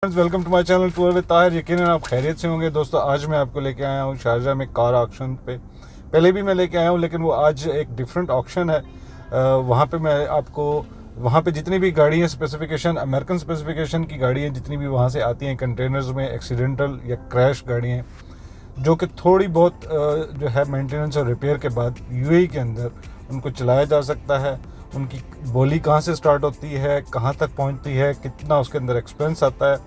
Welcome to my channel tour with Tahir. यकीनन आप खैरियत से होंगे दोस्तों। आज मैं आपको लेके आया हूँ शारजा में कार ऑक्शन पे। पहले भी मैं लेके आया हूँ लेकिन वो आज एक डिफरेंट ऑक्शन है। वहाँ पे मैं आपको वहाँ पे जितनी भी गाड़ी हैं स्पेसिफिकेशन अमेरिकन स्पेसिफिकेशन की गाड़ी हैं जितनी भी वहाँ से आती हैं कंटेनर्स में एक्सीडेंटल या क्रैश गाड़ी हैं जो कि थोड़ी बहुत जो है मेंटेनेंस और रिपेयर के बाद यूएई के अंदर उनको चलाया जा सकता है। उनकी बोली कहाँ से स्टार्ट होती है, कहाँ तक पहुँचती है, कितना उसके अंदर एक्सपेंस आता है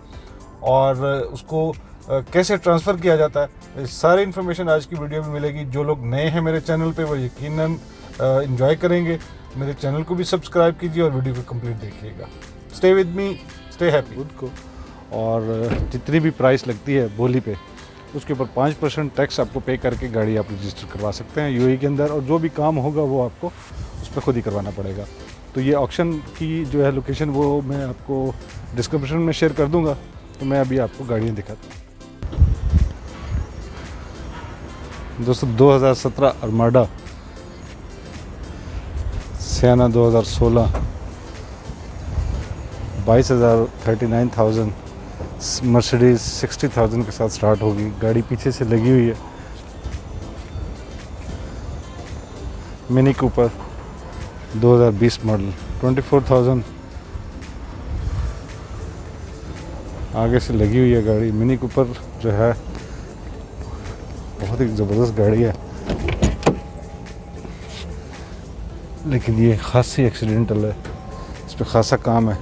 और उसको कैसे ट्रांसफ़र किया जाता है, सारी इन्फॉर्मेशन आज की वीडियो में मिलेगी। जो लोग नए हैं मेरे चैनल पे वो यकीनन एंजॉय करेंगे। मेरे चैनल को भी सब्सक्राइब कीजिए और वीडियो को कंप्लीट देखिएगा। Stay with me, stay happy खुद को। और जितनी भी प्राइस लगती है बोली पे उसके ऊपर 5% टैक्स आपको पे करके गाड़ी आप रजिस्टर करवा सकते हैं यूएई के अंदर, और जो भी काम होगा वो आपको उस पर खुद ही करवाना पड़ेगा। तो ये ऑक्शन की जो है लोकेशन वो मैं आपको डिस्क्रिप्शन में शेयर कर दूंगा। तो मैं अभी आपको गाड़ियाँ दिखाता हूँ दोस्तों। 2017 अरमाडा, सियाना 2016 39,000, मर्सिडीज़ 60,000 के साथ स्टार्ट होगी। गाड़ी पीछे से लगी हुई है। मिनी कूपर 2020 मॉडल 24,000 आगे से लगी हुई है गाड़ी। मिनी कूपर जो है बहुत ही ज़बरदस्त गाड़ी है लेकिन ये खासी एक्सीडेंटल है, इस पर खासा काम है।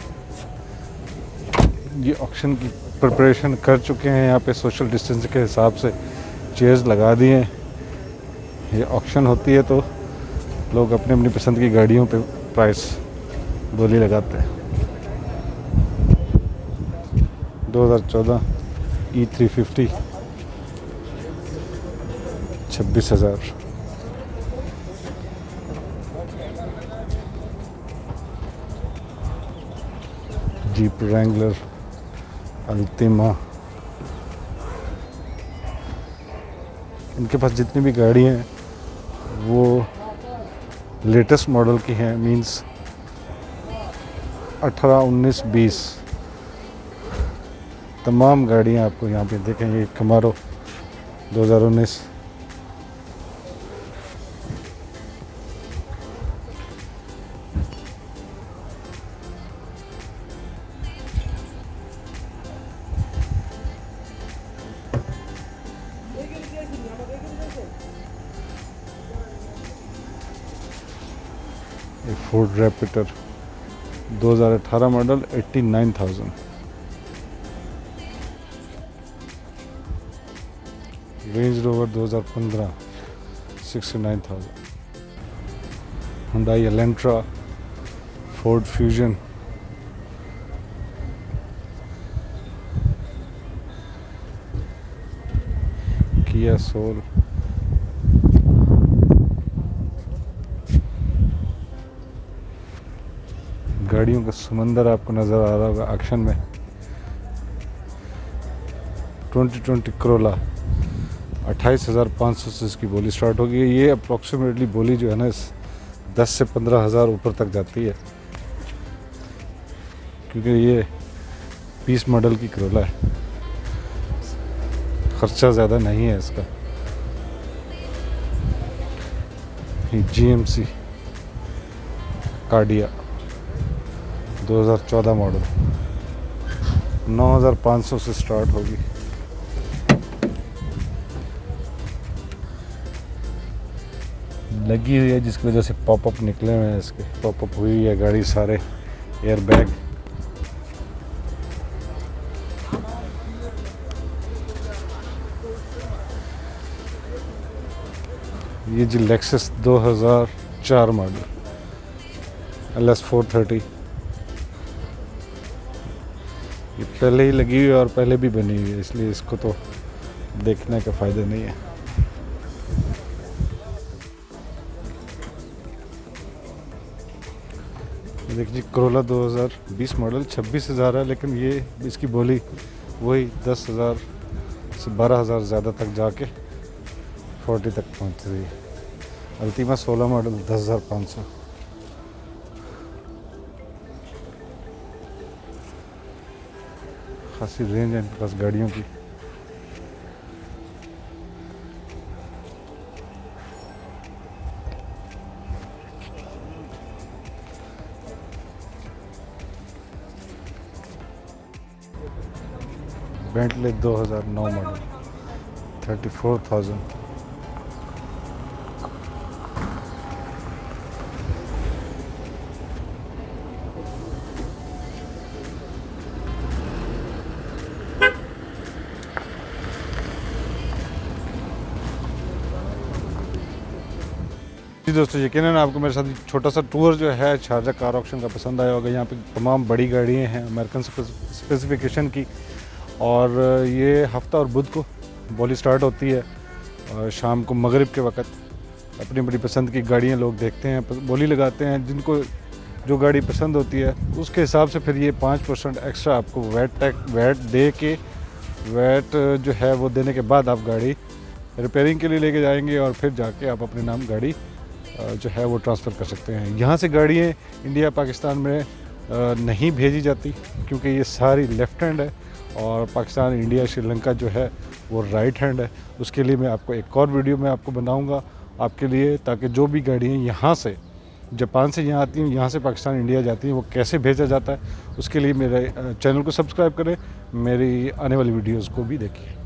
ये ऑक्शन की प्रिपरेशन कर चुके हैं, यहाँ पे सोशल डिस्टेंस के हिसाब से चेयर्स लगा दिए हैं। ये ऑक्शन होती है तो लोग अपनी अपनी पसंद की गाड़ियों पे प्राइस बोली लगाते हैं। 2014 E350 26,000। जीप रैंगलर अल्टीमा, इनके पास जितनी भी गाड़ी हैं वो लेटेस्ट मॉडल की हैं, मींस 18, 19, 20 तमाम गाड़ियां आपको यहाँ पे देखेंगे। कमारो 2019, एक Ford Raptor 2018 model 89,000। Range Rover 2015 69,000। Hyundai Elantra, Ford Fusion, Kia Soul, गाड़ियों का समंदर आपको नज़र आ रहा होगा एक्शन में। 2020 करोला 28,500 से इसकी बोली स्टार्ट होगी। ये अप्रॉक्सीमेटली बोली जो है ना 10 से 15,000 ऊपर तक जाती है क्योंकि ये 20 मॉडल की करोला है, खर्चा ज़्यादा नहीं है इसका। GMC कार्डिया 2014 मॉडल 9,500 से स्टार्ट होगी। लगी हुई है जिसकी वजह से पॉपअप निकले हुए हैं, इसके पॉपअप हुई है गाड़ी, सारे एयर बैग। ये जी लेक्सस 2004 मॉडल LS 430, ये पहले ही लगी हुई है और पहले भी बनी हुई है इसलिए इसको तो देखने का फ़ायदा नहीं है। देखिए करोला 2020 मॉडल 26,000 है लेकिन ये इसकी बोली वही 10,000 से 12,000 ज़्यादा तक जाके 40 तक पहुँच रही है। Ultima 16 model 10,500। खासी रेंज है इनके पास गाड़ियों की। Bentley 2009 model 34,000। जी दोस्तों, यकीनन आपको मेरे साथ छोटा सा टूर जो है शारजा कार ऑक्शन का पसंद आया होगा। यहाँ पे तमाम बड़ी गाड़ियाँ हैं अमेरिकन स्पेसिफिकेशन की, और ये हफ्ता और बुध को बोली स्टार्ट होती है और शाम को मगरिब के वक़्त अपनी बड़ी पसंद की गाड़ियाँ लोग देखते हैं, बोली लगाते हैं। जिनको जो गाड़ी पसंद होती है उसके हिसाब से फिर ये 5% एक्स्ट्रा आपको वैट दे के, वैट जो है वो देने के बाद आप गाड़ी रिपेयरिंग के लिए लेके जाएंगे और फिर जाके आप अपने नाम गाड़ी जो है वो ट्रांसफ़र कर सकते हैं। यहाँ से गाड़ियाँ इंडिया पाकिस्तान में नहीं भेजी जाती क्योंकि ये सारी लेफ़्ट हैंड है और पाकिस्तान, इंडिया, श्रीलंका जो है वो राइट हैंड है। उसके लिए मैं आपको एक और वीडियो में आपको बनाऊंगा आपके लिए, ताकि जो भी गाड़ियाँ यहाँ से जापान से यहाँ आती हैं, यहाँ से पाकिस्तान, इंडिया जाती हैं, वो कैसे भेजा जाता है। उसके लिए मेरे चैनल को सब्सक्राइब करें, मेरी आने वाली वीडियोज़ को भी देखिए।